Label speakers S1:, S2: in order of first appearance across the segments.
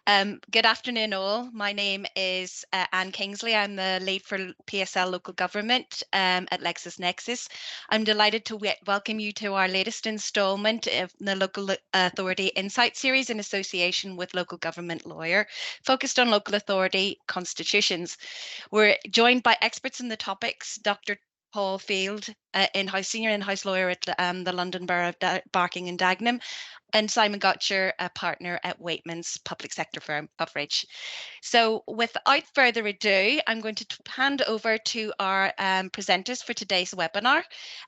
S1: Good afternoon, all. My name is Anne Kingsley. I'm the lead for PSL Local Government at LexisNexis. I'm delighted to welcome you to our latest instalment of the Local Authority Insight Series in association with Local Government Lawyer, focused on local authority constitutions. We're joined by experts in the topics, Dr. Paul Field, senior in-house lawyer at the London Borough of Barking and Dagenham, and Simon Goacher, a partner at Waitman's public sector firm Coverage. So without further ado, I'm going to hand over to our presenters for today's webinar.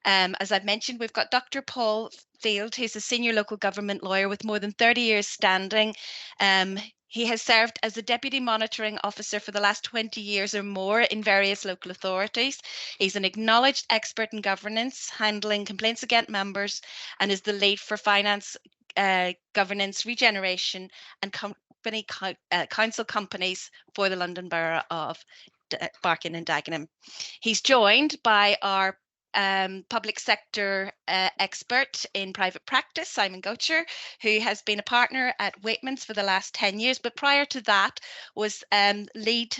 S1: As I've mentioned, we've got Dr. Paul Field, who's a senior local government lawyer with more than 30 years standing. He has served as a Deputy Monitoring Officer for the last 20 years or more in various local authorities. He's an acknowledged expert in governance, handling complaints against members, and is the lead for finance, governance, regeneration and council companies for the London Borough of Barking and Dagenham. He's joined by our public sector expert in private practice, Simon Goacher, who has been a partner at Waitman's for the last 10 years, but prior to that was lead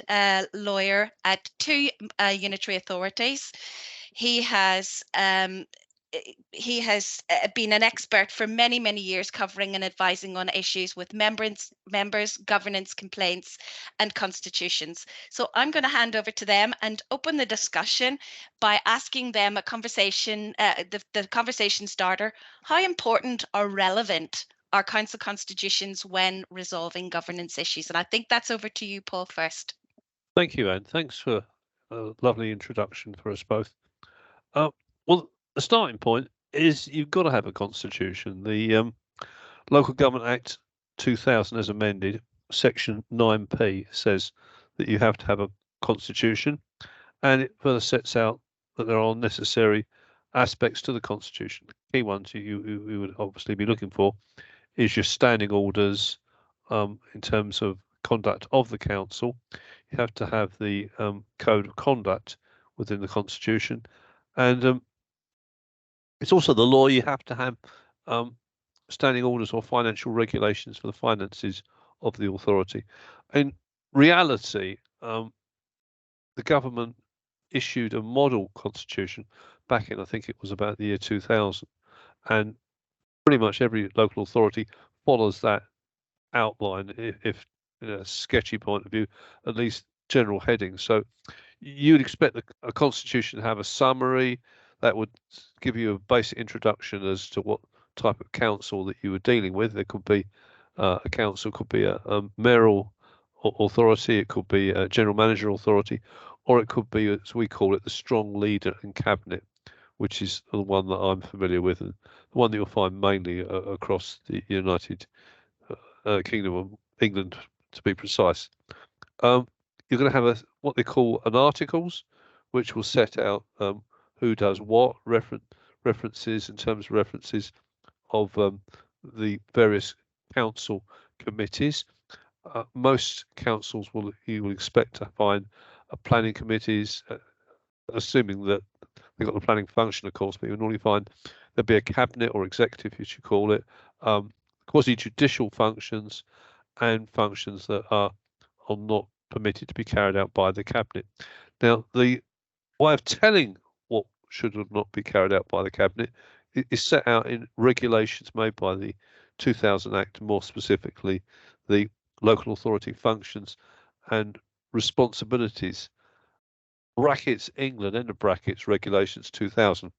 S1: lawyer at two unitary authorities. He has been an expert for many, many years, covering and advising on issues with members, governance, complaints, and constitutions. So I'm going to hand over to them and open the discussion by asking them a conversation, the conversation starter: how important or relevant are council constitutions when resolving governance issues? And I think that's over to you, Paul, first.
S2: Thank you, Anne. Thanks for a lovely introduction for us both. Well, the starting point is you've got to have a constitution. The Local Government Act 2000 as amended, section 9p, says that you have to have a constitution, and it further sets out that there are necessary aspects to the constitution. The key ones you would obviously be looking for is your standing orders in terms of conduct of the council. You have to have the code of conduct within the constitution, and it's also the law. You have to have standing orders or financial regulations for the finances of the authority. In reality, the government issued a model constitution back in, I think it was about the year 2000, and pretty much every local authority follows that outline, if in a sketchy point of view, at least general headings. So you'd expect a constitution to have a summary that would give you a basic introduction as to what type of council that you were dealing with. There could be a council, could be a mayoral authority, it could be a general manager authority, or it could be, as we call it, the strong leader and cabinet, which is the one that I'm familiar with, and the one that you'll find mainly across the United Kingdom of England, to be precise. You're going to have what they call an articles, which will set out who does what, references in terms of references of the various council committees. Most councils you will expect to find planning committees, assuming that they've got the planning function, of course, but you'll normally find there'll be a cabinet or executive, you should call it, quasi-judicial functions and functions that are not permitted to be carried out by the cabinet. Now, the way of telling what should or not be carried out by the cabinet is set out in regulations made by the 2000 Act, more specifically the Local Authority Functions and Responsibilities, brackets England, end of brackets, regulations 2000,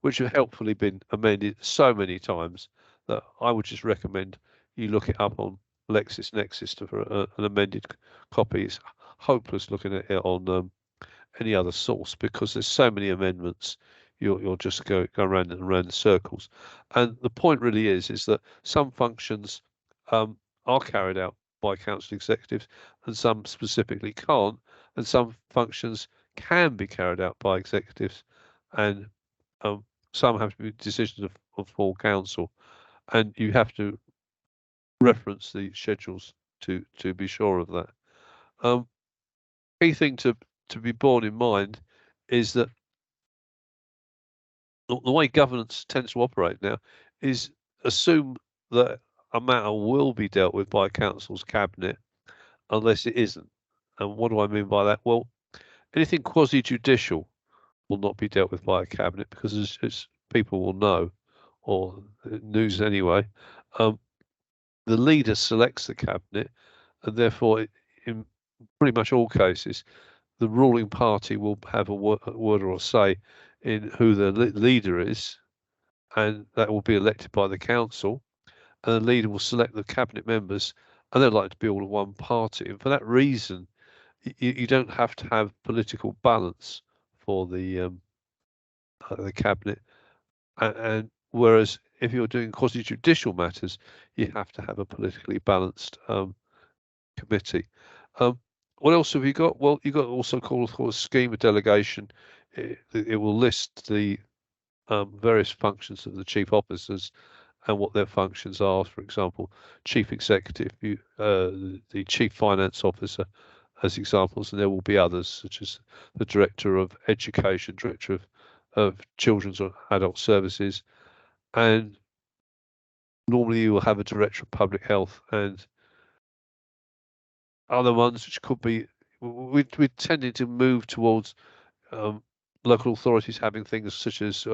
S2: which have helpfully been amended so many times that I would just recommend you look it up on LexisNexis for an amended copy. It's hopeless looking at it on any other source because there's so many amendments. You'll just go around and around in circles. And the point really is that some functions are carried out by council executives and some specifically can't, and some functions can be carried out by executives, and some have to be decisions of full council, and you have to reference the schedules to be sure of that. Key thing to be borne in mind is that the way governance tends to operate now is assume that a matter will be dealt with by a council's cabinet unless it isn't. And what do I mean by that? Well, anything quasi-judicial will not be dealt with by a cabinet because, as people will know, or news anyway, the leader selects the cabinet, and therefore, in pretty much all cases, the ruling party will have a word or a say in who the leader is, and that will be elected by the council, and the leader will select the cabinet members, and they're likely to be all of one party. And for that reason, you don't have to have political balance for the cabinet, and whereas if you're doing quasi-judicial matters, you have to have a politically balanced committee. What else have you got? Well, you've got also called a scheme of delegation. It will list the various functions of the chief officers and what their functions are. For example, chief executive, the chief finance officer, as examples, and there will be others such as the director of education, director of children's or adult services, and normally you will have a director of public health and other ones which could be. We tended to move towards local authorities having things such as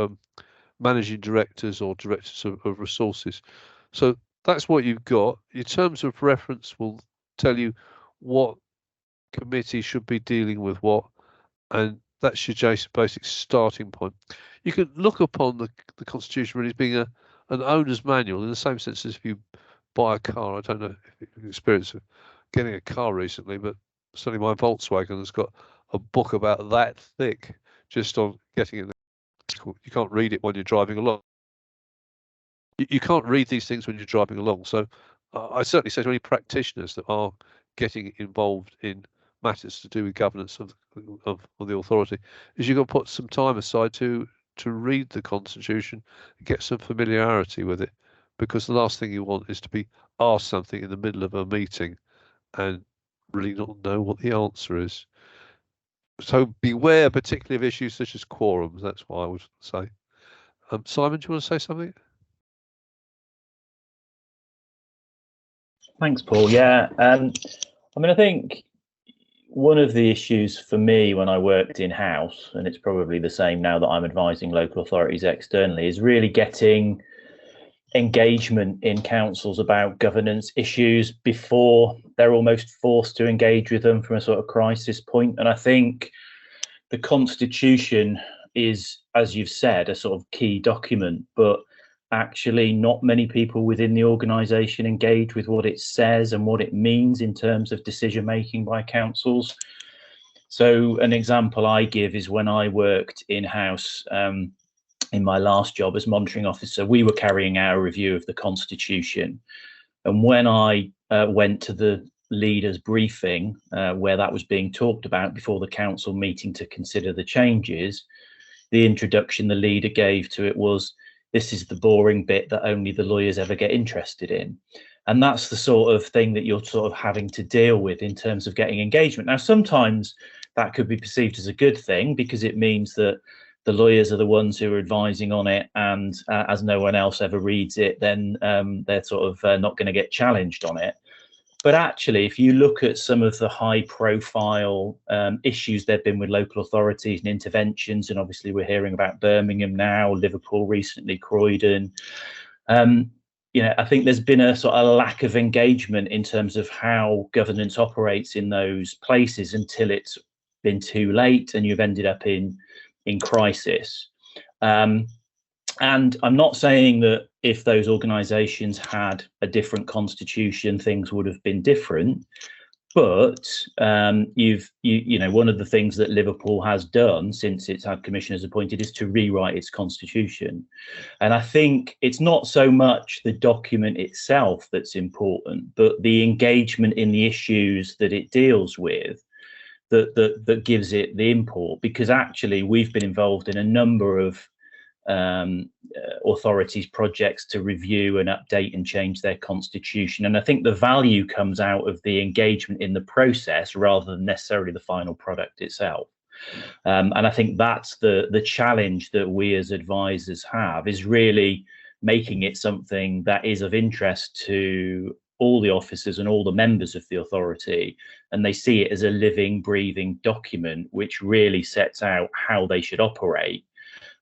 S2: managing directors or directors of resources. So that's what you've got. In terms of reference, will tell you what committee should be dealing with what, and that's your basic starting point. You can look upon the Constitution really as being an owner's manual in the same sense as if you buy a car. I don't know if you've experienced getting a car recently, but certainly my Volkswagen has got a book about that thick just on getting it. You can't read it when you're driving along. You can't read these things when you're driving along. So I certainly say to any practitioners that are getting involved in matters to do with governance of the authority, is you've got to put some time aside to read the Constitution and get some familiarity with it, because the last thing you want is to be asked something in the middle of a meeting and really not know what the answer is. So beware, particularly of issues such as quorums. That's what I would say. Simon, do you want to say something?
S3: Thanks, Paul. Yeah, I mean, I think one of the issues for me when I worked in-house, and it's probably the same now that I'm advising local authorities externally, is really getting engagement in councils about governance issues before they're almost forced to engage with them from a sort of crisis point. And I think the Constitution is, as you've said, a sort of key document, but actually not many people within the organisation engage with what it says and what it means in terms of decision making by councils. So an example I give is when I worked in-house in my last job as monitoring officer, we were carrying out a review of the Constitution. And when I went to the leaders briefing where that was being talked about before the council meeting to consider the changes, the introduction the leader gave to it was, "This is the boring bit that only the lawyers ever get interested in." And that's the sort of thing that you're sort of having to deal with in terms of getting engagement. Now, sometimes that could be perceived as a good thing because it means that the lawyers are the ones who are advising on it, and as no one else ever reads it, then they're sort of not going to get challenged on it. But actually, if you look at some of the high profile issues there have been with local authorities and interventions, and obviously we're hearing about Birmingham now, Liverpool recently, Croydon, I think there's been a sort of lack of engagement in terms of how governance operates in those places until it's been too late and you've ended up in crisis. And I'm not saying that if those organisations had a different constitution, things would have been different. But one of the things that Liverpool has done since it's had commissioners appointed is to rewrite its constitution. And I think it's not so much the document itself that's important, but the engagement in the issues that it deals with that gives it the import. Because actually we've been involved in a number of authorities projects to review and update and change their constitution, and I think the value comes out of the engagement in the process rather than necessarily the final product itself. And I think that's the challenge that we as advisors have, is really making it something that is of interest to all the officers and all the members of the authority, and they see it as a living, breathing document which really sets out how they should operate.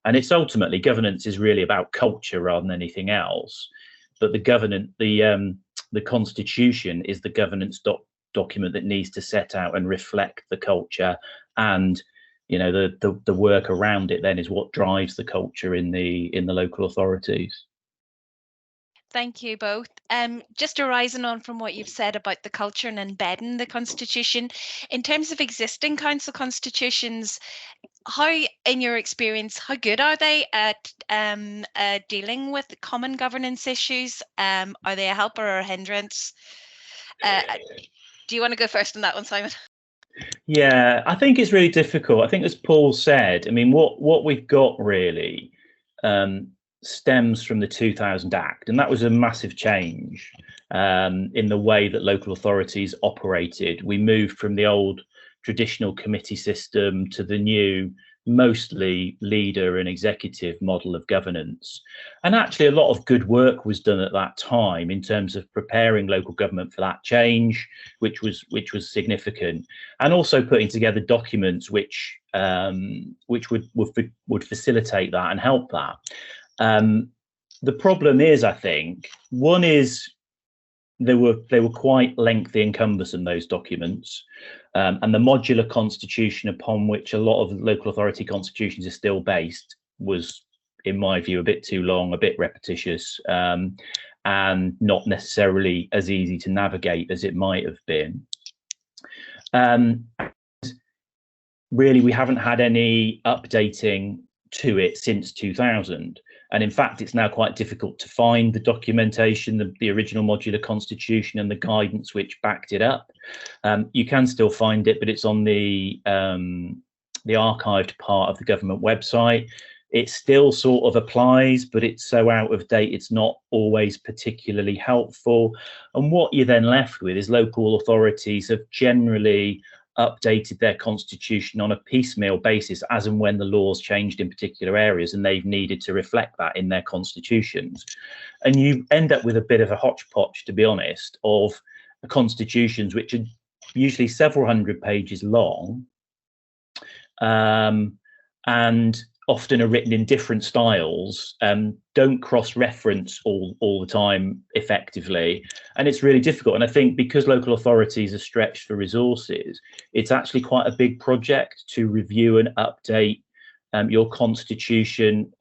S3: And it's ultimately, governance is really about culture rather than anything else. But the constitution is the governance document that needs to set out and reflect the culture, and the work around it then is what drives the culture in the local authorities.
S1: Thank you both. Just arising on from what you've said about the culture and embedding the constitution, in terms of existing council constitutions, how, in your experience, how good are they at dealing with common governance issues? Are they a help or a hindrance? Do you want to go first on that one, Simon?
S3: Yeah, I think it's really difficult. I think, as Paul said, I mean, what we've got really stems from the 2000 Act, and that was a massive change in the way that local authorities operated. We moved from the old traditional committee system to the new mostly leader and executive model of governance. And actually a lot of good work was done at that time in terms of preparing local government for that change, which was significant, and also putting together documents which would facilitate that and help that. The problem is, I think, one is they were quite lengthy and cumbersome, those documents, and the modular constitution upon which a lot of local authority constitutions are still based was, in my view, a bit too long, a bit repetitious, and not necessarily as easy to navigate as it might have been. Really, we haven't had any updating to it since 2000. And in fact, it's now quite difficult to find the documentation, the original modular constitution and the guidance which backed it up. You can still find it, but it's on the archived part of the government website. It still sort of applies, but it's so out of date, it's not always particularly helpful. And what you're then left with is local authorities have generally updated their constitution on a piecemeal basis as and when the laws changed in particular areas, and they've needed to reflect that in their constitutions. And you end up with a bit of a hodgepodge, to be honest, of constitutions which are usually several hundred pages long, and often are written in different styles, don't cross-reference all the time effectively, and it's really difficult. And I think because local authorities are stretched for resources, it's actually quite a big project to review and update your constitution,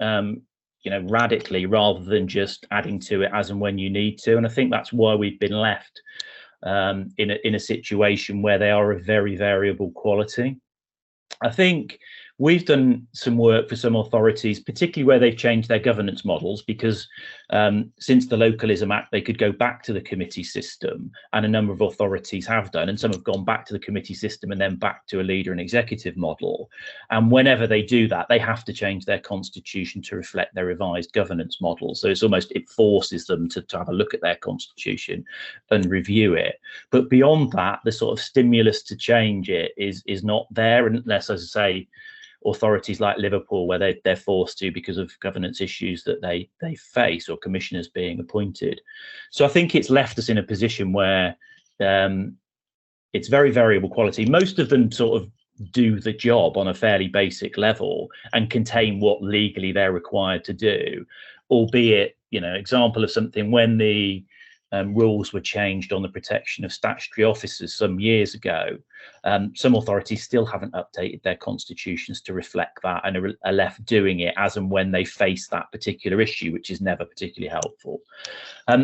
S3: radically, rather than just adding to it as and when you need to. And I think that's why we've been left in a situation where they are of very variable quality. I think we've done some work for some authorities, particularly where they've changed their governance models, because since the Localism Act, they could go back to the committee system, and a number of authorities have done, and some have gone back to the committee system and then back to a leader and executive model. And whenever they do that, they have to change their constitution to reflect their revised governance model. So it's almost, it forces them to have a look at their constitution and review it. But beyond that, the sort of stimulus to change it is not there, unless, as I say, authorities like Liverpool, where they're forced to because of governance issues that they face, or commissioners being appointed. So I think it's left us in a position where it's very variable quality. Most of them sort of do the job on a fairly basic level and contain what legally they're required to do, albeit, example of something, when the rules were changed on the protection of statutory officers some years ago, some authorities still haven't updated their constitutions to reflect that, and are left doing it as and when they face that particular issue, which is never particularly helpful.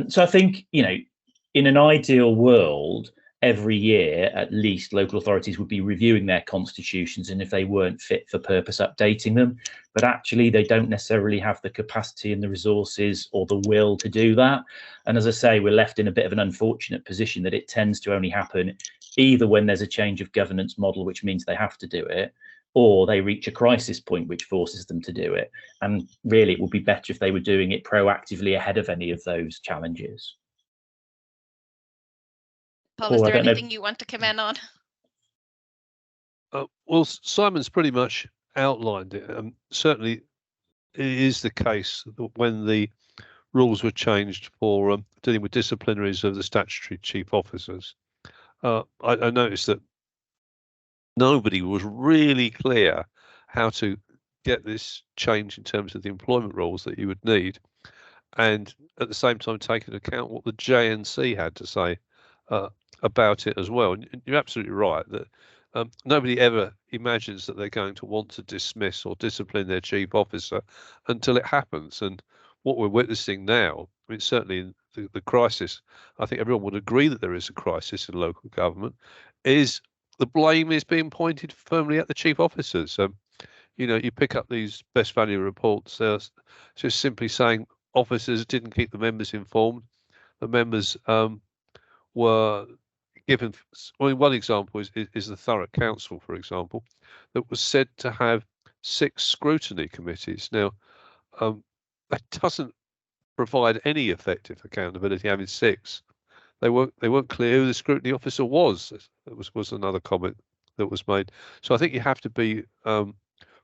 S3: So I think, in an ideal world, every year at least local authorities would be reviewing their constitutions, and if they weren't fit for purpose, updating them. But actually they don't necessarily have the capacity and the resources or the will to do that. And as I say, we're left in a bit of an unfortunate position that it tends to only happen either when there's a change of governance model, which means they have to do it, or they reach a crisis point which forces them to do it. And really it would be better if they were doing it proactively ahead of any of those challenges.
S1: Paul, is there anything you want to comment on?
S2: Well, Simon's pretty much outlined it. Certainly, it is the case that when the rules were changed for dealing with disciplinaries of the statutory chief officers, I noticed that nobody was really clear how to get this change in terms of the employment rules that you would need, and at the same time take into account what the JNC had to say about it as well. And you're absolutely right that nobody ever imagines that they're going to want to dismiss or discipline their chief officer until it happens. And what we're witnessing now, I mean, certainly in the crisis, I think everyone would agree that there is a crisis in local government, is the blame is being pointed firmly at the chief officers. You know, you pick up these best value reports, they're just simply saying officers didn't keep the members informed. The members were given, I mean, one example is the Thurrock Council, for example, that was said to have 6 scrutiny committees. Now, that doesn't provide any effective accountability having 6. They weren't clear who the scrutiny officer was. That was another comment that was made. So I think you have to be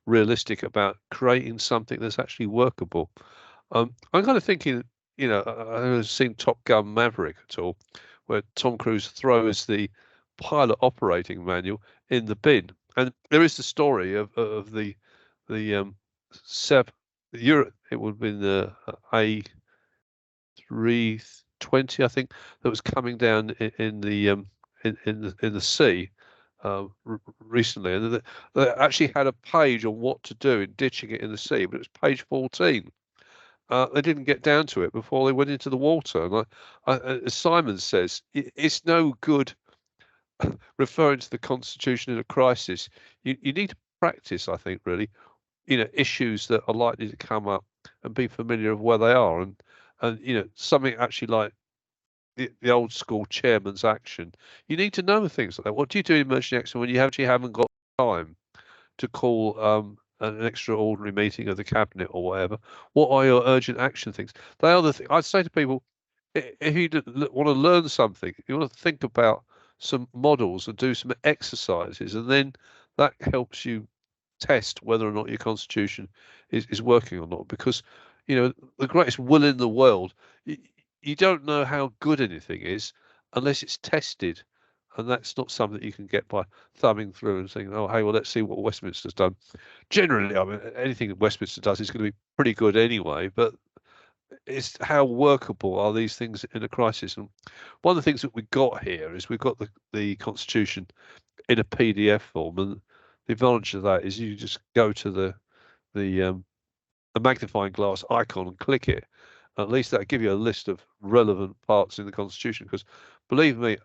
S2: realistic about creating something that's actually workable. I'm kind of thinking, you know, I haven't seen Top Gun Maverick at all, where Tom Cruise throws the pilot operating manual in the bin, and there is the story of the Europe. It would have been the A320, I think, that was coming down in the sea recently, and they actually had a page on what to do in ditching it in the sea, but it was page 14. They didn't get down to it before they went into the water. And as Simon says, it's no good referring to the Constitution in a crisis. You need to practice, I think, really, you know, issues that are likely to come up and be familiar of where they are. And you know, something actually like the old school chairman's action. You need to know things like that. What do you do in emergency action when you actually haven't got time to call an extraordinary meeting of the cabinet or whatever? What are your urgent action things? They are the things I'd say to people. If you want to learn something, you want to think about some models and do some exercises, and then that helps you test whether or not your constitution is working or not. Because, you know, the greatest will in the world, you don't know how good anything is unless it's tested. And that's not something that you can get by thumbing through and saying, oh, hey, well, let's see what Westminster's done. Generally, I mean, anything that Westminster does is going to be pretty good anyway, but it's how workable are these things in a crisis? And one of the things that we got here is we've got the Constitution in a PDF form, and the advantage of that is you just go to the magnifying glass icon and click it. At least that'll give you a list of relevant parts in the Constitution, because believe me,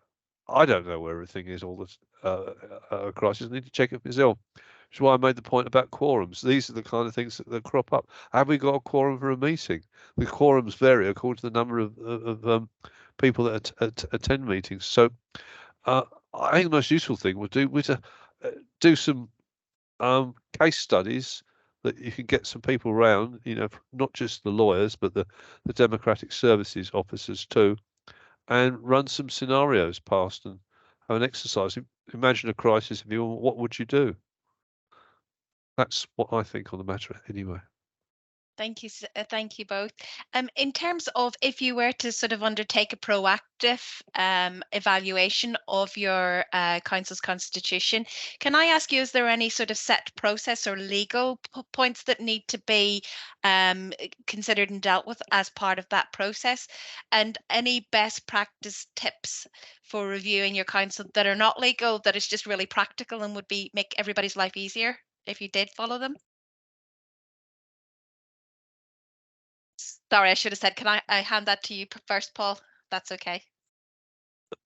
S2: I don't know where everything is all this crisis. I need to check it myself. Which is why I made the point about quorums. These are the kind of things that crop up. Have we got a quorum for a meeting? The quorums vary according to the number of people that attend meetings. So I think the most useful thing would to do some case studies that you can get some people around, you know, not just the lawyers, but the democratic services officers too, and run some scenarios past and have an exercise. Imagine a crisis. If you, what would you do? That's what I think on the matter anyway.
S1: Thank you both. In terms of if you were to sort of undertake a proactive evaluation of your council's constitution, can I ask you, is there any sort of set process or legal points that need to be considered and dealt with as part of that process? And any best practice tips for reviewing your council that are not legal, that is just really practical and would make everybody's life easier if you did follow them? Sorry, I should have said, can I hand that to you first, Paul? That's okay.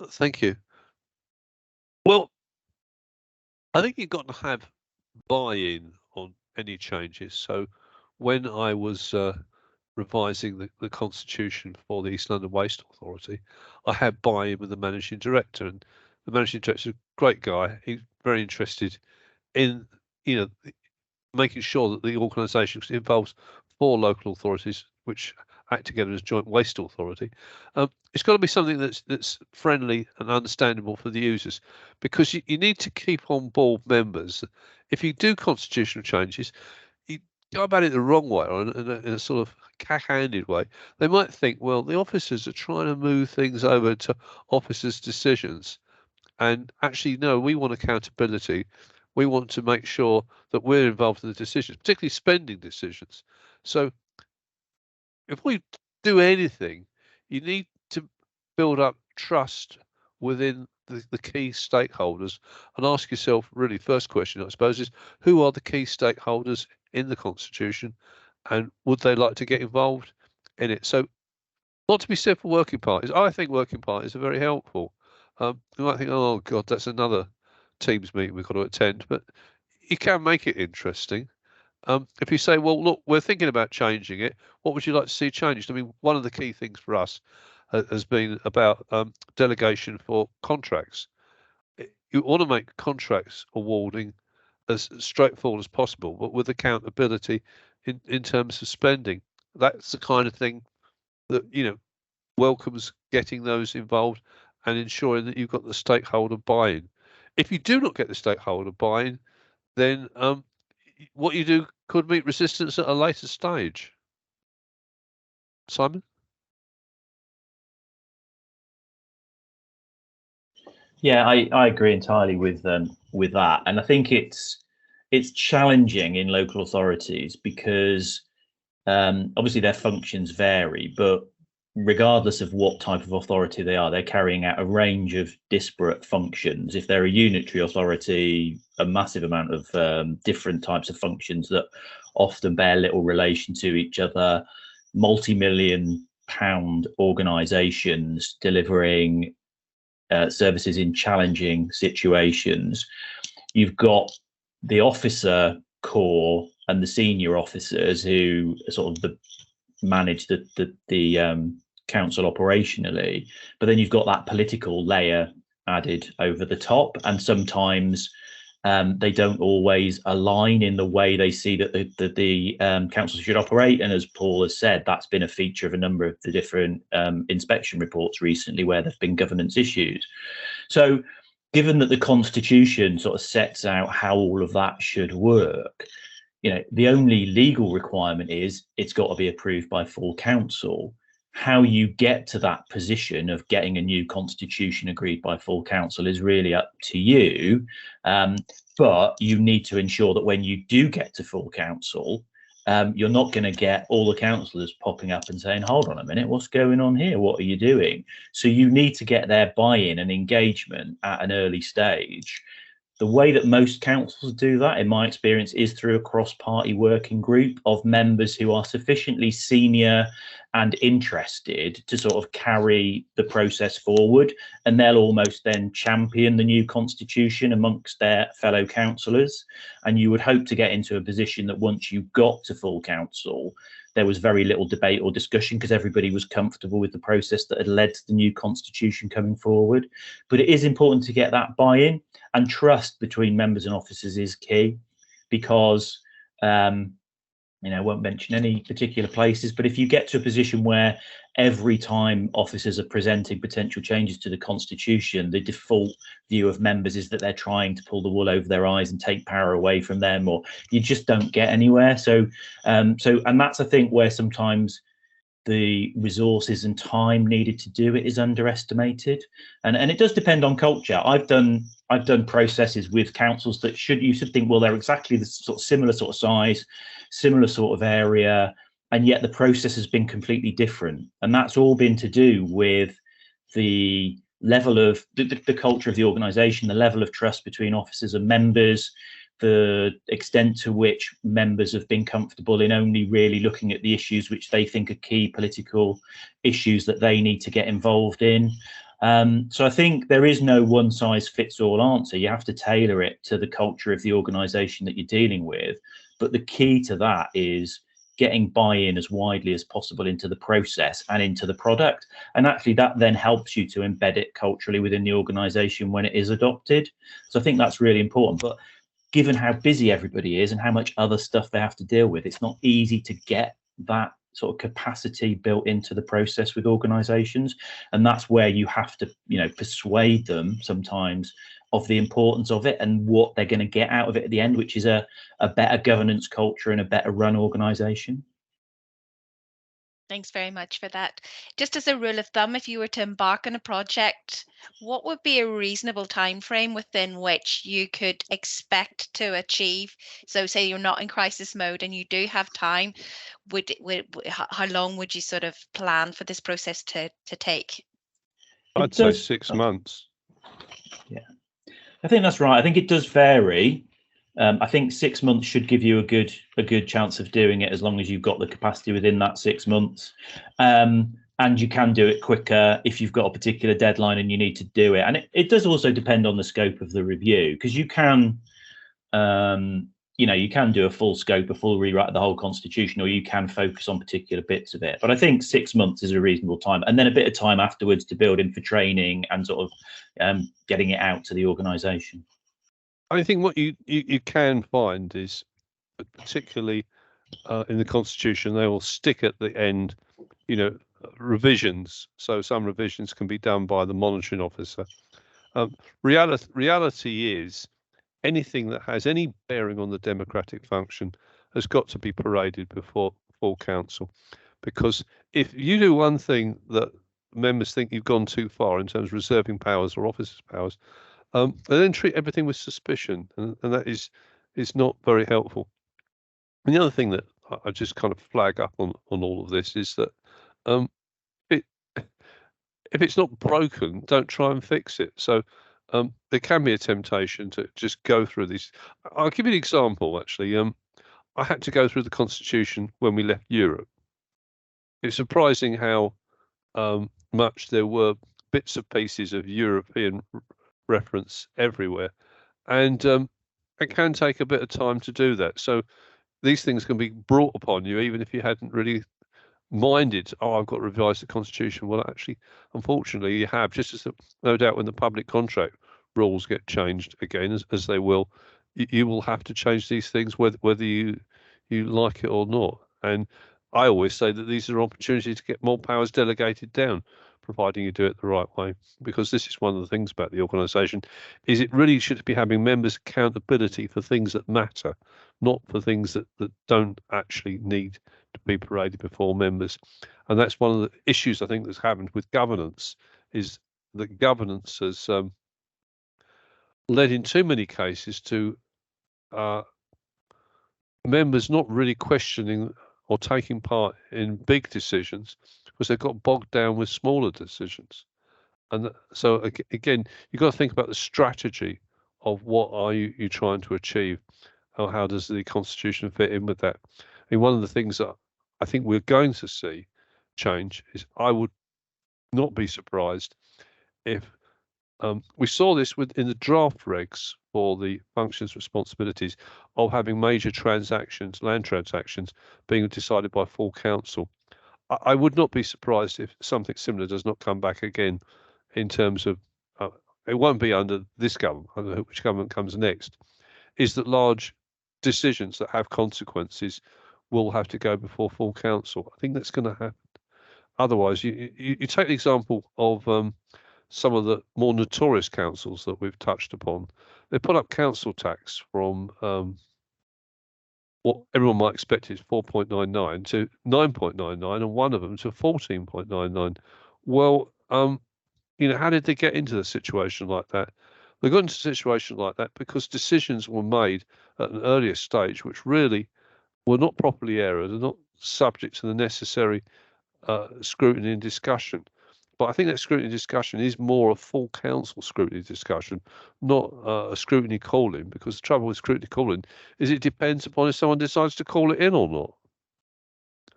S2: Thank you. Well, I think you've got to have buy-in on any changes. So when I was revising the constitution for the East London Waste Authority, I had buy-in with the managing director, and the managing director is a great guy. He's very interested in, you know, making sure that the organisation involves 4 local authorities which act together as joint waste authority. It's got to be something that's friendly and understandable for the users, because you need to keep on board members. If you do constitutional changes, you go about it the wrong way, or in a sort of cack-handed way, they might think, well, the officers are trying to move things over to officers' decisions. And actually, no, we want accountability. We want to make sure that we're involved in the decisions, particularly spending decisions. So if we do anything, you need to build up trust within the key stakeholders and ask yourself, really, first question, I suppose, is who are the key stakeholders in the Constitution and would they like to get involved in it? So, not to be said for working parties. I think working parties are very helpful. You might think, oh God, that's another Teams meeting we've got to attend, but you can make it interesting. If you say, well, look, we're thinking about changing it, what would you like to see changed? I mean, one of the key things for us has been about delegation for contracts. You want to make contracts awarding as straightforward as possible, but with accountability in terms of spending. That's the kind of thing that, welcomes getting those involved and ensuring that you've got the stakeholder buy-in. If you do not get the stakeholder buy-in, then what you do could meet resistance at a later stage. Simon?
S3: Yeah, I agree entirely with that, and I think it's challenging in local authorities because obviously their functions vary, but regardless of what type of authority they are, they're carrying out a range of disparate functions. If they're a unitary authority, a massive amount of different types of functions that often bear little relation to each other, multi-million pound organisations delivering services in challenging situations. You've got the officer core and the senior officers who sort of manage the council operationally, but then you've got that political layer added over the top, and sometimes they don't always align in the way they see that the council should operate. And as Paul has said, that's been a feature of a number of the different inspection reports recently where there's been governance issues. So given that the Constitution sort of sets out how all of that should work, the only legal requirement is it's got to be approved by full council. How you get to that position of getting a new constitution agreed by full council is really up to you. But you need to ensure that when you do get to full council, you're not going to get all the councillors popping up and saying, hold on a minute, what's going on here? What are you doing? So you need to get their buy-in and engagement at an early stage. The way that most councils do that, in my experience, is through a cross-party working group of members who are sufficiently senior and interested to sort of carry the process forward, and they'll almost then champion the new constitution amongst their fellow councillors. And you would hope to get into a position that once you got to full council, there was very little debate or discussion because everybody was comfortable with the process that had led to the new constitution coming forward. But it is important to get that buy-in, and trust between members and officers is key, because I won't mention any particular places, but if you get to a position where every time officers are presenting potential changes to the constitution, the default view of members is that they're trying to pull the wool over their eyes and take power away from them, or you just don't get anywhere. So and that's a thing where sometimes the resources and time needed to do it is underestimated, and it does depend on culture. I've done processes with councils that you should think, well, they're exactly the similar sort of size, similar sort of area, and yet the process has been completely different, and that's all been to do with the level of the culture of the organisation, the level of trust between officers and members, the extent to which members have been comfortable in only really looking at the issues which they think are key political issues that they need to get involved in. So I think there is no one size fits all answer. You have to tailor it to the culture of the organisation that you're dealing with. But the key to that is getting buy-in as widely as possible into the process and into the product. And actually that then helps you to embed it culturally within the organisation when it is adopted. So I think that's really important. But given how busy everybody is and how much other stuff they have to deal with, it's not easy to get that sort of capacity built into the process with organisations, and that's where you have to, persuade them sometimes of the importance of it and what they're going to get out of it at the end, which is a better governance culture and a better run organisation.
S1: Thanks very much for that. Just as a rule of thumb, if you were to embark on a project, what would be a reasonable time frame within which you could expect to achieve? So say you're not in crisis mode and you do have time, how long would you sort of plan for this process to take?
S2: I'd say 6 months.
S3: Yeah, I think that's right. I think it does vary. I think 6 months should give you a good chance of doing it, as long as you've got the capacity within that 6 months. And you can do it quicker if you've got a particular deadline and you need to do it. And it does also depend on the scope of the review, because you can, you can do a full scope, a full rewrite of the whole constitution, or you can focus on particular bits of it. But I think 6 months is a reasonable time, and then a bit of time afterwards to build in for training and sort of getting it out to the organisation.
S2: I think what you can find is, particularly in the Constitution, they will stick at the end, revisions. So some revisions can be done by the monitoring officer. Reality is, anything that has any bearing on the democratic function has got to be paraded before full council, because if you do one thing that members think you've gone too far in terms of reserving powers or officers' powers, and then treat everything with suspicion, and that is not very helpful. And the other thing that I just kind of flag up on all of this is that if it's not broken, don't try and fix it. So there can be a temptation to just go through these. I'll give you an example, actually. I had to go through the Constitution when we left Europe. It's surprising how much there were bits and pieces of European reference everywhere, and it can take a bit of time to do that. So these things can be brought upon you even if you hadn't really minded, I've got to revise the Constitution. Well, actually, unfortunately, you have, just as no doubt when the public contract rules get changed again, as they will, you will have to change these things whether you like it or not. And I always say that these are opportunities to get more powers delegated down, providing you do it the right way, because this is one of the things about the organisation, is it really should be having members' accountability for things that matter, not for things that don't actually need to be paraded before members. And that's one of the issues I think that's happened with governance, is that governance has led in too many cases to members not really questioning or taking part in big decisions because they've got bogged down with smaller decisions. And so again, you've got to think about the strategy of what are you trying to achieve, or how does the Constitution fit in with that. I mean, one of the things that I think we're going to see change is, I would not be surprised if we saw this in the draft regs for the functions responsibilities of having major transactions, land transactions, being decided by full council. I would not be surprised if something similar does not come back again, in terms of, it won't be under this government, I don't know which government comes next, is that large decisions that have consequences will have to go before full council. I think that's going to happen. Otherwise, you take the example of some of the more notorious councils that we've touched upon. They put up council tax from what everyone might expect is 4.99 to 9.99, and one of them to 14.99. Well, how did they get into a situation like that? They got into a situation like that because decisions were made at an earlier stage which really were not properly aired and not subject to the necessary scrutiny and discussion. But I think that scrutiny discussion is more a full council scrutiny discussion, not a scrutiny call-in, because the trouble with scrutiny call-in is it depends upon if someone decides to call it in or not.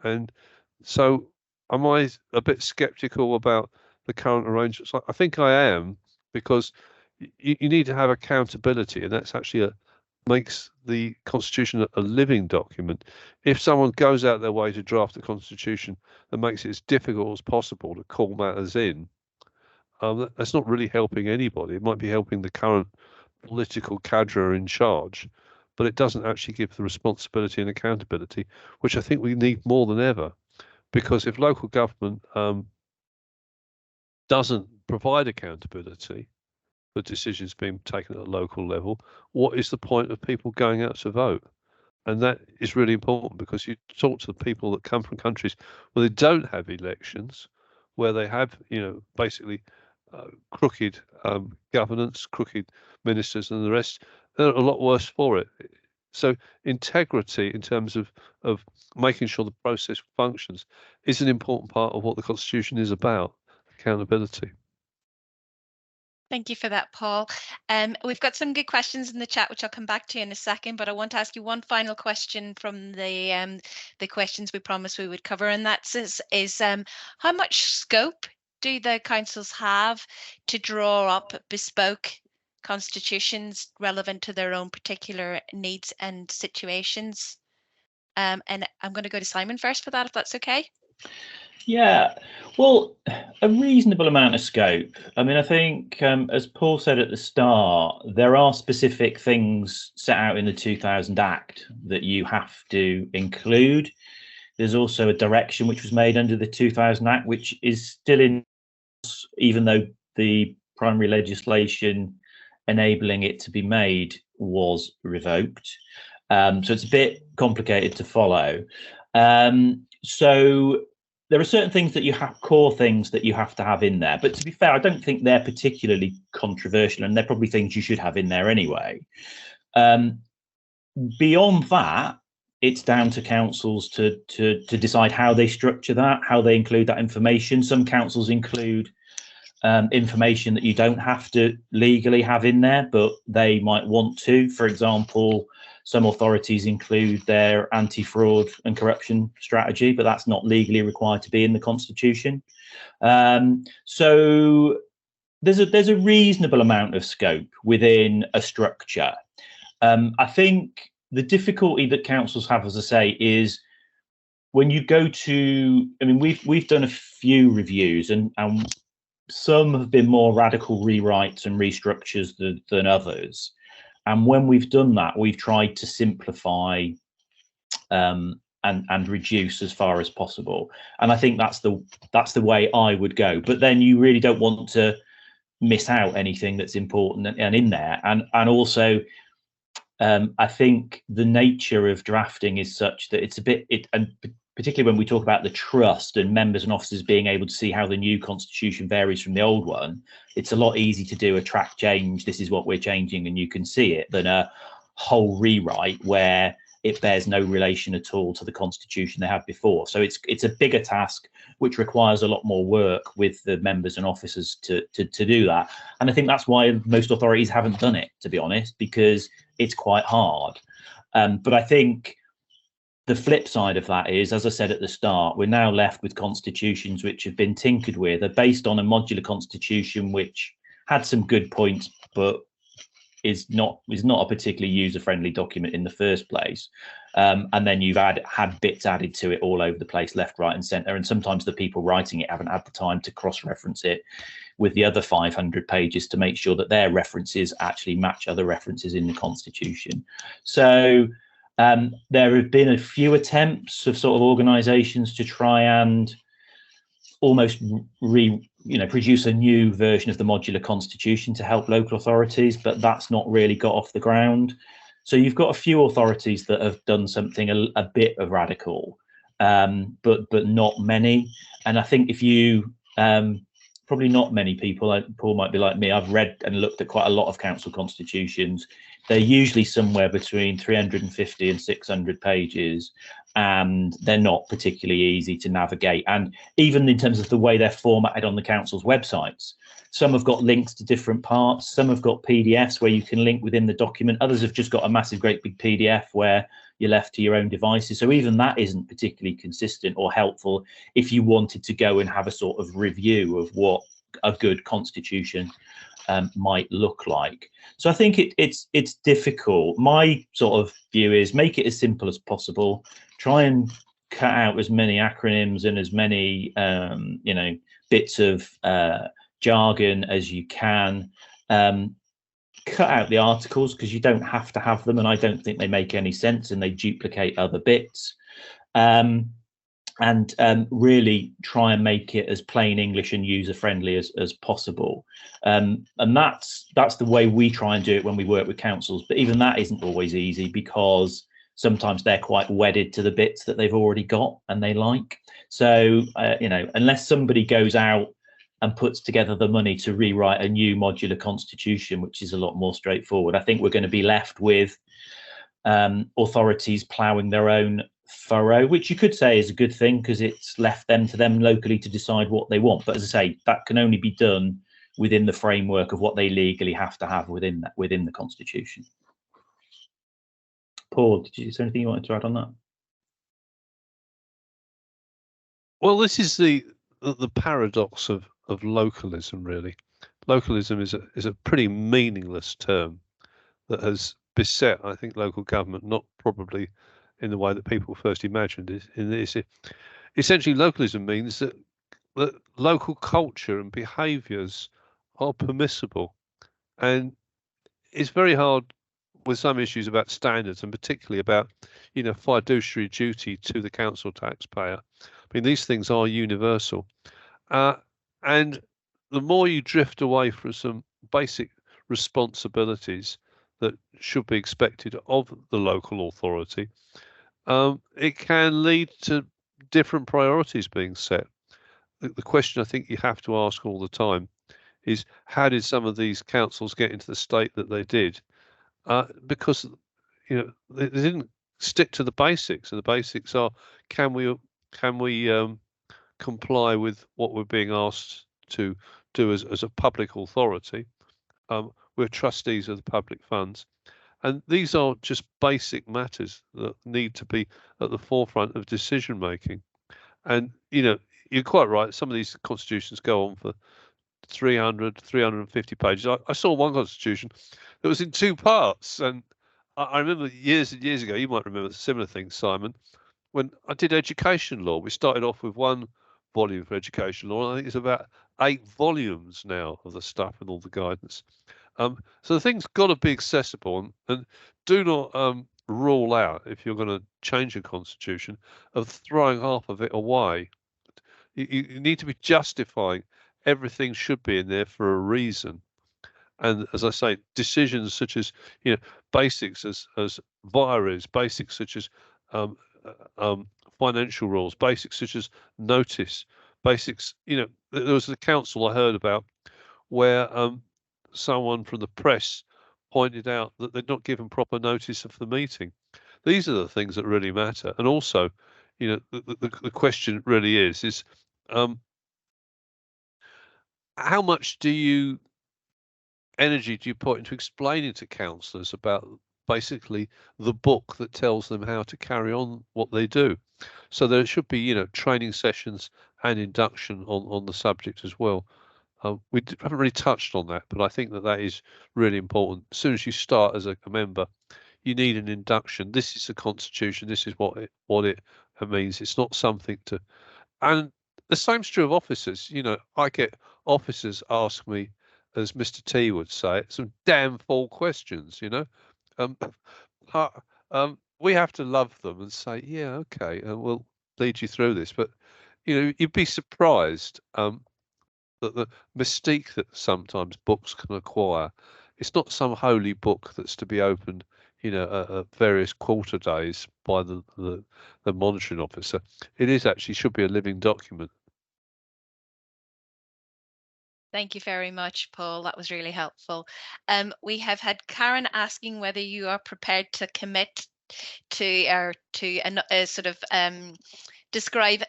S2: And so am I a bit sceptical about the current arrangements? I think I am, because you need to have accountability, and that's actually makes the Constitution a living document. If someone goes out their way to draft the Constitution that makes it as difficult as possible to call matters in, that's not really helping anybody. It might be helping the current political cadre in charge, but it doesn't actually give the responsibility and accountability, which I think we need more than ever. because if local government doesn't provide accountability for decisions being taken at a local level, what is the point of people going out to vote? And that is really important, because you talk to the people that come from countries where they don't have elections, where they have, basically crooked governance, crooked ministers and the rest. They're a lot worse for it. So integrity in terms of making sure the process functions is an important part of what the Constitution is about, accountability.
S1: Thank you for that, Paul. We've got some good questions in the chat, which I'll come back to in a second, but I want to ask you one final question from the questions we promised we would cover, and that is how much scope do the councils have to draw up bespoke constitutions relevant to their own particular needs and situations? And I'm going to go to Simon first for that, if that's okay.
S3: Yeah, well, a reasonable amount of scope. I mean, I think, as Paul said at the start, there are specific things set out in the 2000 Act that you have to include. There's also a direction which was made under the 2000 Act, which is still in, even though the primary legislation enabling it to be made was revoked. So it's a bit complicated to follow. So there are certain things that you have, core things that you have to have in there. But to be fair, I don't think they're particularly controversial, and they're probably things you should have in there anyway. Beyond that, it's down to councils to decide how they structure that, how they include that information. Some councils include information that you don't have to legally have in there, but they might want to. For example, some authorities include their anti-fraud and corruption strategy, but that's not legally required to be in the Constitution. So there's a reasonable amount of scope within a structure. I think the difficulty that councils have, as I say, is when you go to, I mean, we've done a few reviews, and some have been more radical rewrites and restructures than others. And when we've done that, we've tried to simplify and reduce as far as possible. And I think that's the way I would go. But then you really don't want to miss out anything that's important and in there. And also, I think the nature of drafting is such that it's a bit, and particularly when we talk about the trust and members and officers being able to see how the new constitution varies from the old one, it's a lot easier to do a track change. This is what we're changing and you can see it, than a whole rewrite where it bears no relation at all to the constitution they had before. So it's a bigger task, which requires a lot more work with the members and officers to do that. And I think that's why most authorities haven't done it, to be honest, because it's quite hard. But I think the flip side of that is, as I said at the start, we're now left with constitutions which have been tinkered with, are based on a modular constitution which had some good points, but is not a particularly user-friendly document in the first place. And then you've had bits added to it all over the place, left, right, and centre. And sometimes the people writing it haven't had the time to cross-reference it with the other 500 pages to make sure that their references actually match other references in the Constitution. So there have been a few attempts of sort of organisations to try and almost produce a new version of the modular constitution to help local authorities, but that's not really got off the ground. So you've got a few authorities that have done something a bit of radical, but not many. And I think if you probably not many people, Paul might be like me, I've read and looked at quite a lot of council constitutions. They're usually somewhere between 350 and 600 pages, and they're not particularly easy to navigate. And even in terms of the way they're formatted on the council's websites, some have got links to different parts, some have got PDFs where you can link within the document, others have just got a massive, great big PDF where you're left to your own devices. So even that isn't particularly consistent or helpful if you wanted to go and have a sort of review of what a good constitution might look like. So I think it's difficult. My sort of view is make it as simple as possible. Try and cut out as many acronyms and as many bits of jargon as you can. Cut out the articles because you don't have to have them, and I don't think they make any sense and they duplicate other bits. and really try and make it as plain English and user friendly as possible. And that's the way we try and do it when we work with councils. But even that isn't always easy, because sometimes they're quite wedded to the bits that they've already got and they like. So you know, unless somebody goes out and puts together the money to rewrite a new modular constitution, which is a lot more straightforward, I think we're going to be left with authorities ploughing their own furrow, which you could say is a good thing, because it's left them to them locally to decide what they want. But as I say, that can only be done within the framework of what they legally have to have within the constitution. Paul, is there anything you wanted to add on that?
S2: Well, this is the paradox of localism, really. Localism is a pretty meaningless term that has beset, I think, local government, not probably in the way that people first imagined it. Essentially, localism means that local culture and behaviours are permissible, and it's very hard with some issues about standards, and particularly about, you know, fiduciary duty to the council taxpayer. I mean, these things are universal, and the more you drift away from some basic responsibilities that should be expected of the local authority, it can lead to different priorities being set. The question I think you have to ask all the time is, how did some of these councils get into the state that they did? Because, you know, they didn't stick to the basics, and the basics are, can we comply with what we're being asked to do as a public authority? We're trustees of the public funds, and these are just basic matters that need to be at the forefront of decision making. And, you know, you're quite right, some of these constitutions go on for 300, 350 pages. I saw one constitution that was in two parts, and I remember years and years ago, you might remember similar things, Simon, when I did education law. We started off with one volume for education law, and I think it's about 8 volumes now of the stuff and all the guidance. So the thing's got to be accessible, and do not rule out, if you're going to change a constitution, of throwing half of it away. You need to be justifying everything should be in there for a reason. And as I say, decisions such as, you know, basics as vires, basics such as financial rules, basics such as notice, basics, you know, there was a council I heard about where someone from the press pointed out that they'd not given proper notice of the meeting. These are the things that really matter. And also, you know, the question really is how much energy do you put into explaining to councillors about basically the book that tells them how to carry on what they do? So there should be, you know, training sessions and induction on the subject as well. We haven't really touched on that, but I think that is really important. As soon as you start as a member, you need an induction. This is the constitution. This is what it means. It's not something to, and the same's true of officers. You know, I get officers ask me, as Mr. T would say, some damn fool questions. You know, we have to love them and say, yeah, okay, and we'll lead you through this. But you know, you'd be surprised that the mystique that sometimes books can acquire, it's not some holy book that's to be opened, you know, at various quarter days by the monitoring officer. It is actually should be a living document.
S1: Thank you very much, Paul. That was really helpful. We have had Karen asking whether you are prepared to commit to a sort of describe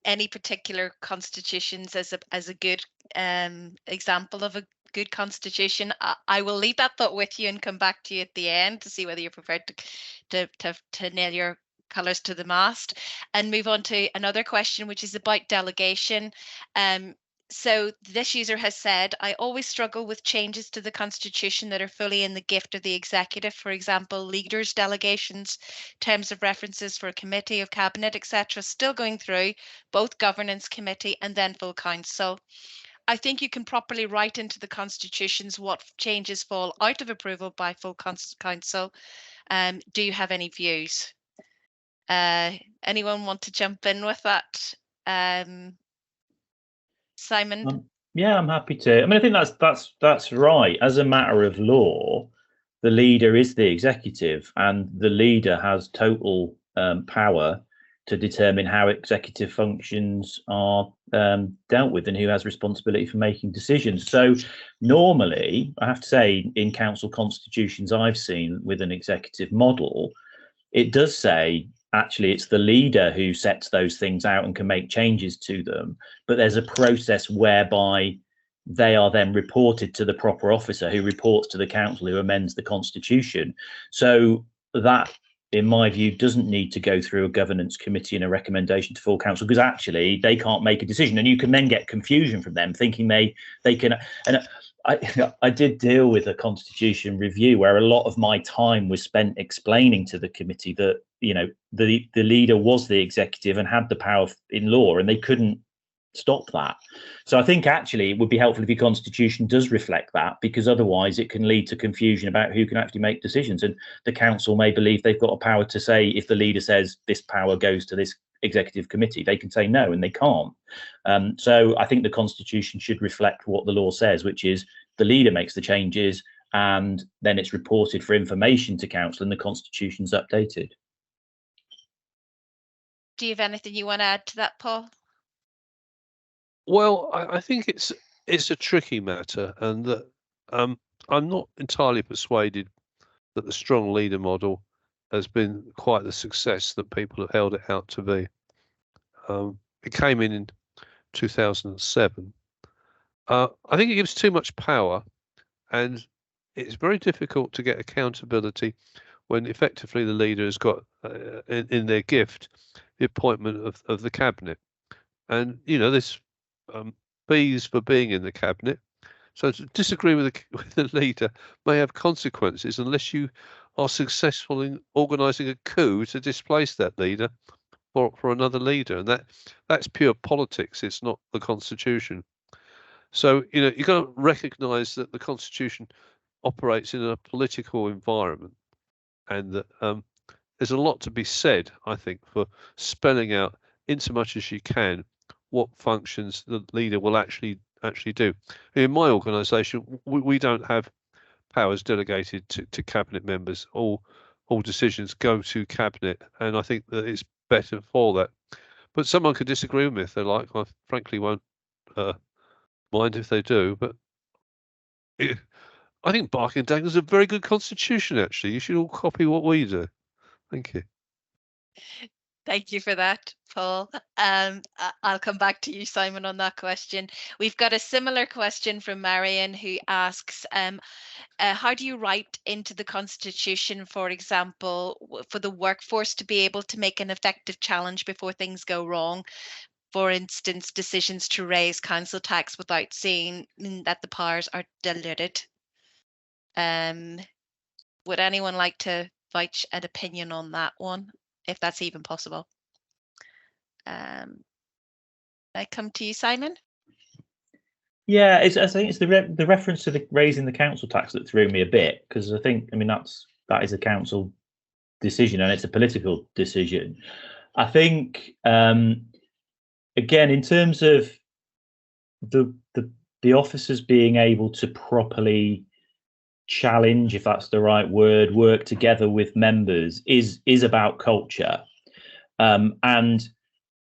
S1: any particular constitutions as a good example of a good constitution. I will leave that thought with you and come back to you at the end to see whether you're prepared to nail your colours to the mast, and move on to another question, which is about delegation. So this user has said, I always struggle with changes to the constitution that are fully in the gift of the executive. For example, leaders' delegations, terms of references for a committee of cabinet, etc., still going through both governance committee and then full council. I think you can properly write into the constitutions what changes fall out of approval by full council. Do you have any views? Anyone want to jump in with that? Simon?
S3: Yeah, I'm happy to. I mean, I think that's right. As a matter of law, the leader is the executive, and the leader has total power to determine how executive functions are dealt with and who has responsibility for making decisions. So normally, I have to say, in council constitutions I've seen with an executive model, it does say actually it's the leader who sets those things out and can make changes to them, but there's a process whereby they are then reported to the proper officer who reports to the council who amends the constitution. So that, in my view, doesn't need to go through a governance committee and a recommendation to full council, because actually they can't make a decision, and you can then get confusion from them thinking they can. And I did deal with a constitution review where a lot of my time was spent explaining to the committee that, you know, the leader was the executive and had the power in law, and they couldn't stop that. So I think actually it would be helpful if your constitution does reflect that, because otherwise it can lead to confusion about who can actually make decisions. And the council may believe they've got a power to say, if the leader says this power goes to this executive committee, they can say no, and they can't. So I think the constitution should reflect what the law says, which is the leader makes the changes and then it's reported for information to council and the constitution's updated.
S1: Do you have anything you want to add to that, Paul?
S2: Well, I think it's a tricky matter, and that I'm not entirely persuaded that the strong leader model has been quite the success that people have held it out to be. It came in 2007. I think it gives too much power, and it's very difficult to get accountability when effectively the leader has got in their gift the appointment of the cabinet. And, you know, there's fees for being in the cabinet. So to disagree with the leader may have consequences unless you are successful in organising a coup to displace that leader for another leader. And that's pure politics. It's not the constitution. So, you know, you've got to recognise that the constitution operates in a political environment, and that there's a lot to be said, I think, for spelling out in so much as you can what functions the leader will actually do. In my organisation, we don't have powers delegated to cabinet members. All decisions go to cabinet, and I think that it's better for that. But someone could disagree with me if they like. I frankly won't mind if they do. But I think Barking Dagenham is a very good constitution. Actually, you should all copy what we do. Thank you.
S1: Thank you for that, Paul. I'll come back to you, Simon, on that question. We've got a similar question from Marion, who asks, how do you write into the Constitution, for example, for the workforce to be able to make an effective challenge before things go wrong? For instance, decisions to raise council tax without seeing that the powers are diluted. Would anyone like to vouch an opinion on that one, if that's even possible? I come to you, Simon.
S3: Yeah, I think it's the reference to raising the council tax that threw me a bit, because I mean that is a council decision and it's a political decision. I think again, in terms of the officers being able to properly challenge, if that's the right word, work together with members is about culture, and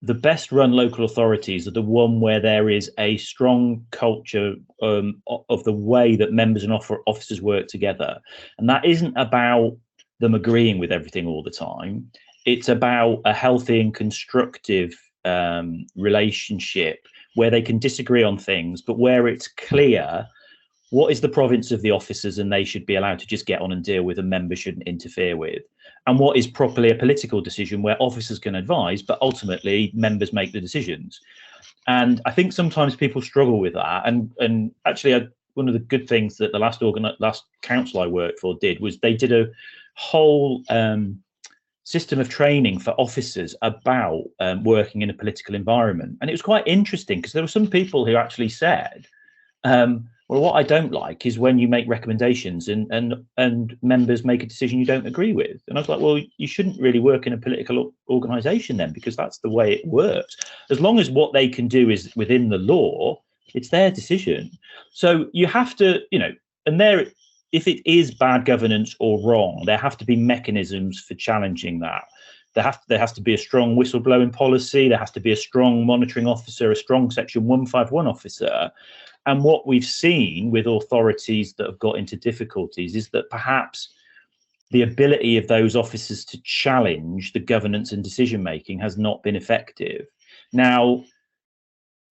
S3: the best run local authorities are the one where there is a strong culture of the way that members and officers work together. And that isn't about them agreeing with everything all the time. It's about a healthy and constructive relationship where they can disagree on things, but where it's clear what is the province of the officers and they should be allowed to just get on and deal with and members shouldn't interfere with, and what is properly a political decision where officers can advise but ultimately members make the decisions. And I think sometimes people struggle with that, and actually one of the good things that the last council I worked for did was they did a whole system of training for officers about working in a political environment. And it was quite interesting because there were some people who actually said, Well, what I don't like is when you make recommendations and members make a decision you don't agree with. And I was like, well, you shouldn't really work in a political organisation then, because that's the way it works. As long as what they can do is within the law, it's their decision. So you have to, and if it is bad governance or wrong, there have to be mechanisms for challenging that. There has to be a strong whistleblowing policy. There has to be a strong monitoring officer, a strong Section 151 officer. And what we've seen with authorities that have got into difficulties is that perhaps the ability of those officers to challenge the governance and decision making has not been effective. Now,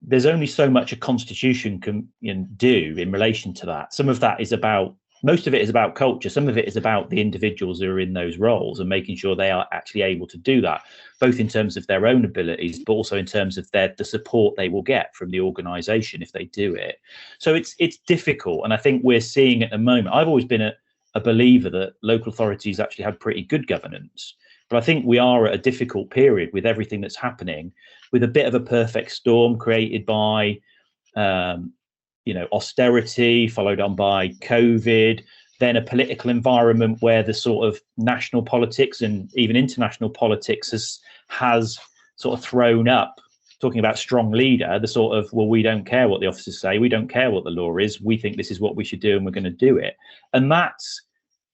S3: there's only so much a constitution can do in relation to that. Most of it is about culture. Some of it is about the individuals who are in those roles and making sure they are actually able to do that, both in terms of their own abilities, but also in terms of the support they will get from the organisation if they do it. So it's difficult. And I think we're seeing at the moment, I've always been a believer that local authorities actually had pretty good governance. But I think we are at a difficult period with everything that's happening, with a bit of a perfect storm created by austerity, followed on by COVID, then a political environment where the sort of national politics and even international politics has sort of thrown up, talking about strong leader, the sort of, well, we don't care what the officers say, we don't care what the law is, we think this is what we should do and we're going to do it. And that's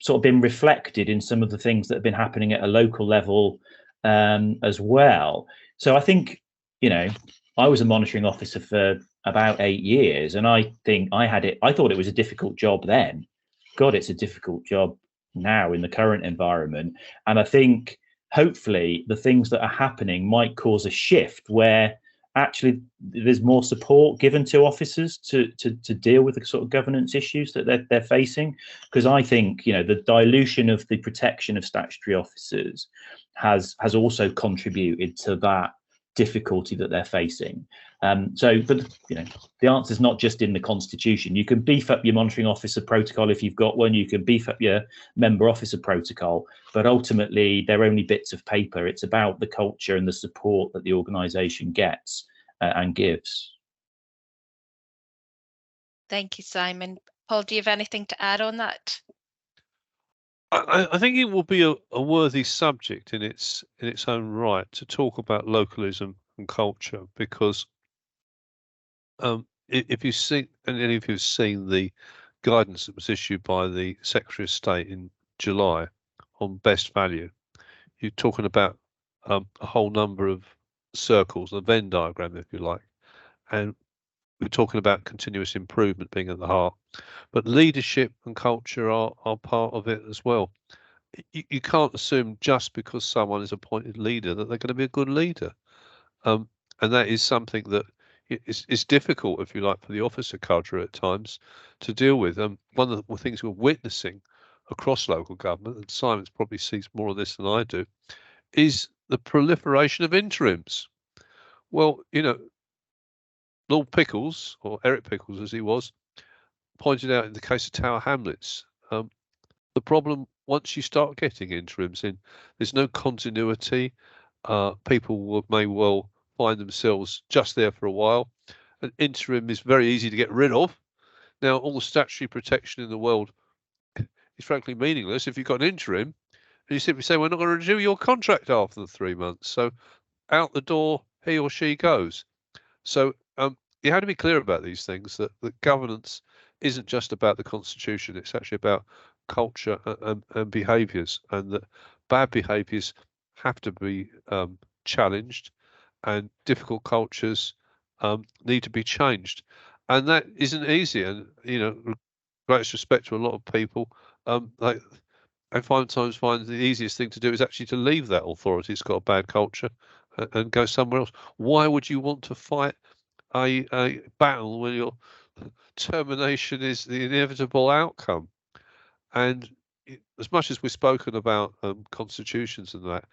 S3: sort of been reflected in some of the things that have been happening at a local level as well. So I think, I was a monitoring officer for about 8 years, and I think I thought it was a difficult job then. God, it's a difficult job now in the current environment. And I think hopefully the things that are happening might cause a shift where actually there's more support given to officers to deal with the sort of governance issues that they're facing. Because I think, the dilution of the protection of statutory officers has also contributed to that difficulty that they're facing. But the answer is not just in the constitution. You can beef up your monitoring officer protocol if you've got one. You can beef up your member officer protocol, but ultimately they're only bits of paper. It's about the culture and the support that the organisation gets and gives.
S1: Thank you, Simon. Paul, do you have anything to add on that?
S2: I think it will be a worthy subject in its own right to talk about localism and culture, because if you've seen, and any of you have seen the guidance that was issued by the Secretary of State in July on best value, you're talking about a whole number of circles, a Venn diagram, if you like, and we're talking about continuous improvement being at the heart, but leadership and culture are part of it as well. You can't assume just because someone is appointed leader that they're going to be a good leader, and that is something that is difficult, if you like, for the officer culture at times to deal with. One of the things we're witnessing across local government, and Simon's probably sees more of this than I do, is the proliferation of interims. Well, Lord Pickles, or Eric Pickles as he was, pointed out in the case of Tower Hamlets, the problem once you start getting interims in, there's no continuity. People may well find themselves just there for a while. An interim is very easy to get rid of. Now, all the statutory protection in the world is frankly meaningless if you've got an interim and you simply say, we're not going to renew your contract after the 3 months. So out the door, he or she goes. So you have to be clear about these things, that governance isn't just about the constitution, it's actually about culture and behaviours, and that bad behaviours have to be challenged, and difficult cultures need to be changed, and that isn't easy. And greatest respect to a lot of people, I sometimes find the easiest thing to do is actually to leave that authority that's got a bad culture and go somewhere else. Why would you want to fight a battle when your termination is the inevitable outcome? And as much as we've spoken about constitutions and that,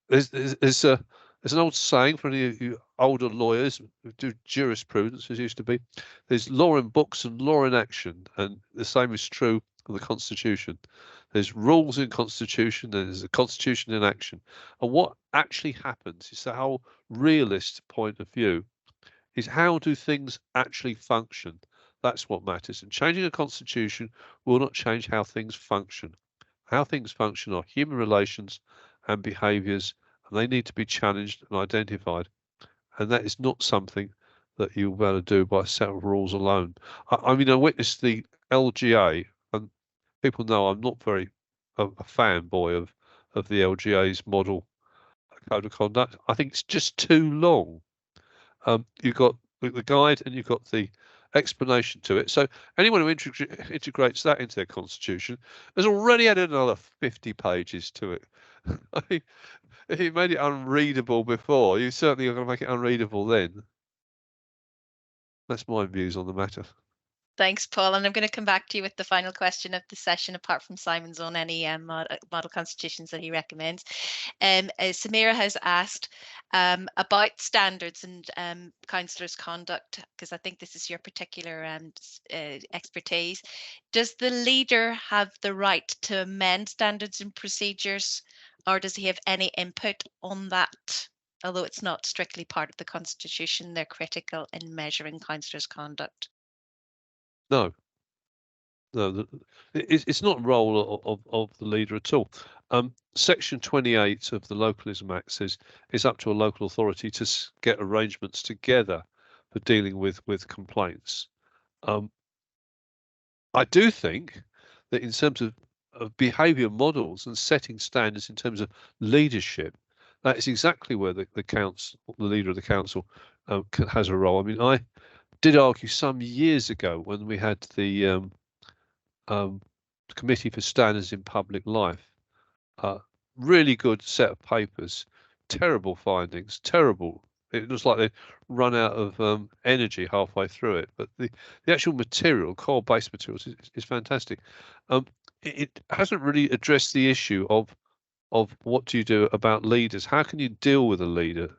S2: there's an old saying for any of you older lawyers who do jurisprudence, as used to be, there's law in books and law in action, and the same is true of the Constitution. There's rules in Constitution, and there's a Constitution in action. And what actually happens is the whole realist point of view is how do things actually function? That's what matters. And changing a constitution will not change how things function. How things function are human relations and behaviours, and they need to be challenged and identified. And that is not something that you'll be able to do by a set of rules alone. I mean, I witnessed the LGA, and people know I'm not very a fanboy of the LGA's model code of conduct. I think it's just too long. You've got the guide and you've got the explanation to it. So anyone who integrates that into their constitution has already added another 50 pages to it. I mean, if you made it unreadable before, you certainly are going to make it unreadable then. That's my views on the matter.
S1: Thanks, Paul. And I'm going to come back to you with the final question of the session, apart from Simon's on any model constitutions that he recommends. Samira has asked about standards and councillors' conduct, because I think this is your particular expertise. Does the leader have the right to amend standards and procedures, or does he have any input on that? Although it's not strictly part of the constitution, they're critical in measuring councillors' conduct.
S2: No, it's not a role of the leader at all. Section 28 of the Localism Act says it's up to a local authority to get arrangements together for dealing with complaints. I do think that in terms of behaviour models and setting standards in terms of leadership, that is exactly where the leader of the council has a role. I mean, I did argue some years ago when we had the Committee for Standards in Public Life, really good set of papers, terrible findings, terrible. It looks like they run out of energy halfway through it, but the actual material, core-based materials, is fantastic. It hasn't really addressed the issue of what do you do about leaders? How can you deal with a leader,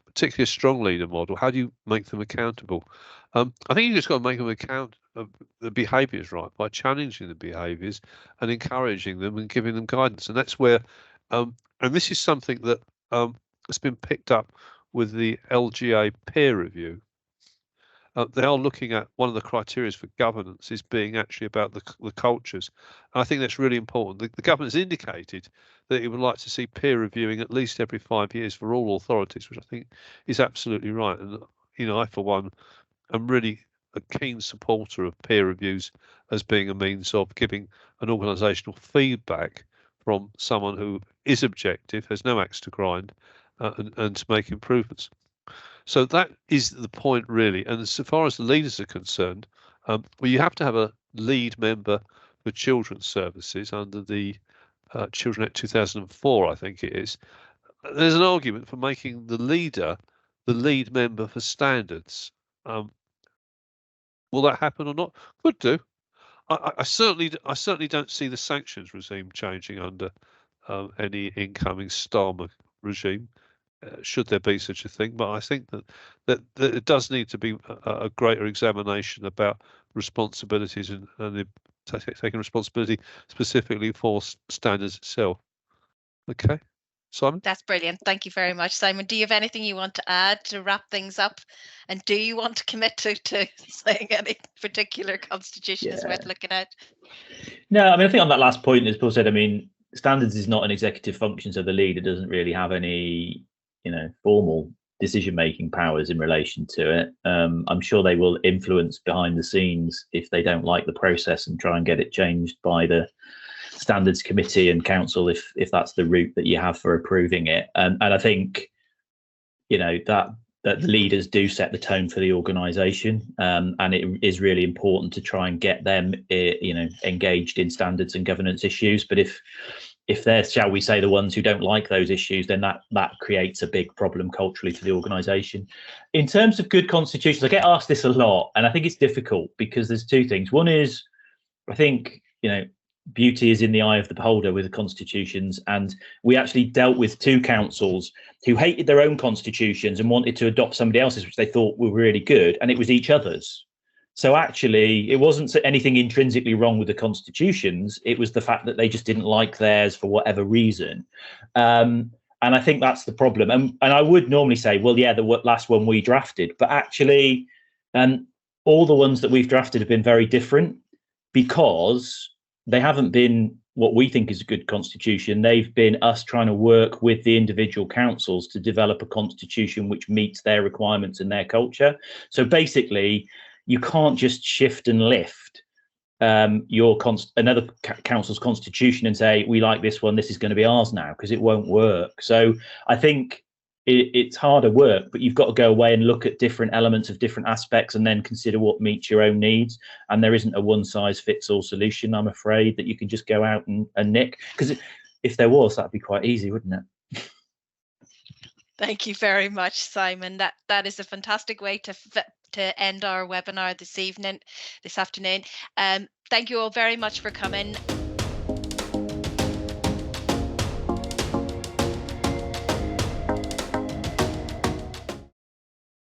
S2: particularly a strong leader model? How do you make them accountable? I think you just got to make them account of the behaviours right by challenging the behaviours and encouraging them and giving them guidance. And that's where, and this is something that has been picked up with the LGA peer review. They are looking at one of the criteria for governance is being actually about the cultures. And I think that's really important. The government has indicated that it would like to see peer reviewing at least every 5 years for all authorities, which I think is absolutely right. And, you know, I, for one, am really a keen supporter of peer reviews as being a means of giving an organisational feedback from someone who is objective, has no axe to grind, and to make improvements. So that is the point, really. And as far as the leaders are concerned, well, you have to have a lead member for children's services under the Children Act 2004, I think it is. There's an argument for making the leader the lead member for standards. Will that happen or not? Could do. I certainly don't see the sanctions regime changing under any incoming Starmer regime. Should there be such a thing, but I think that it does need to be a greater examination about responsibilities and taking responsibility specifically for standards itself. Okay, Simon?
S1: That's brilliant. Thank you very much, Simon. Do you have anything you want to add to wrap things up? And do you want to commit to saying any particular constitution is worth looking at?
S3: No, I mean, I think on that last point, as Paul said, I mean, standards is not an executive function, so the leader doesn't really have any formal decision-making powers in relation to it. I'm sure they will influence behind the scenes if they don't like the process and try and get it changed by the standards committee and council if that's the route that you have for approving it. And I think that the leaders do set the tone for the organisation, and it is really important to try and get them engaged in standards and governance issues. But if they're, shall we say, the ones who don't like those issues, then that creates a big problem culturally for the organisation. In terms of good constitutions, I get asked this a lot, and I think it's difficult because there's two things. One is, I think, beauty is in the eye of the beholder with the constitutions, and we actually dealt with two councils who hated their own constitutions and wanted to adopt somebody else's, which they thought were really good, and it was each other's. So actually, it wasn't anything intrinsically wrong with the constitutions. It was the fact that they just didn't like theirs for whatever reason. And And I think that's the problem. And I would normally say, well, yeah, the last one we drafted, but actually, all the ones that we've drafted have been very different, because they haven't been what we think is a good constitution. They've been us trying to work with the individual councils to develop a constitution which meets their requirements and their culture. So basically, you can't just shift and lift another council's constitution and say, we like this one, this is going to be ours now, because it won't work. So I think it's harder work, but you've got to go away and look at different elements of different aspects and then consider what meets your own needs. And there isn't a one size fits all solution, I'm afraid, that you can just go out and nick, because if there was, that'd be quite easy, wouldn't it?
S1: Thank you very much, Simon. That is a fantastic way to end our webinar this afternoon. Thank you all very much for coming.